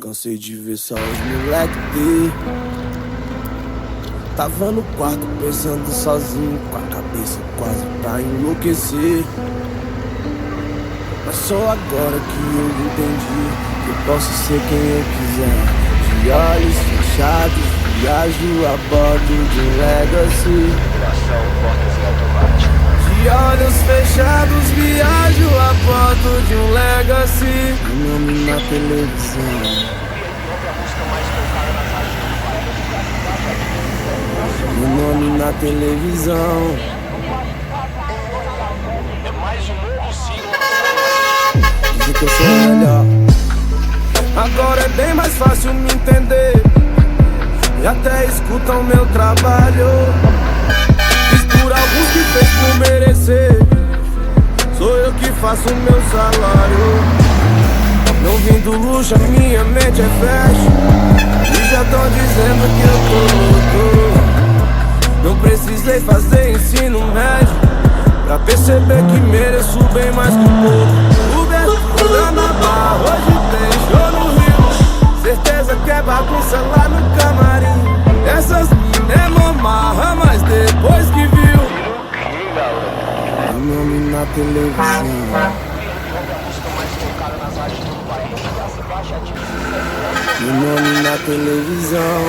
Cansei de ver só os moleque ter. Tava no quarto pensando sozinho, com a cabeça quase pra enlouquecer. Mas só agora que eu entendi que eu posso ser quem eu quiser. De olhos fechados, viajo a bordo de um Legacy. De olhos fechados, viajo a bordo de um Legacy. Meu nome na televisão, meu nome na televisão. Dizem que eu sou melhor, agora é bem mais fácil me entender. E até escutam meu trabalho. Fiz por alguns que fez por merecer. Sou eu que faço o meu salário. Não vim do luxo, a minha mente é flash. E já tão dizendo que eu tô louco. Não precisei fazer ensino médio pra perceber que mereço bem mais que um pouco. O verso lá na barra, hoje tem show no Rio. Certeza que é bagunça lá no camarim. Essas minas é mamarra, mas depois que viu meu nome na televisão, meu nome na televisão.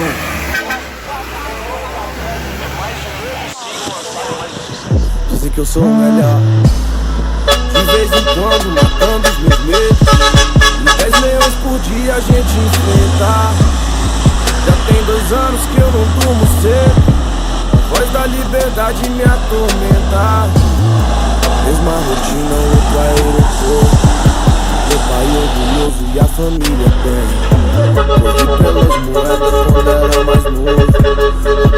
Dizem que eu sou o melhor, de vez em quando matando os meus medos. E 10 leões por dia a gente enfrenta. Já tem 2 anos que eu não durmo cedo. A voz da liberdade me atormenta. Mesma rotina, outro aeroporto. Meu pai orgulhoso e a família bem. Corri pelas moedas quando era mais novo.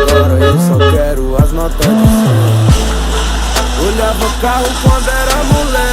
Agora eu só quero as notas de 100. Olhava carro quando era moleque.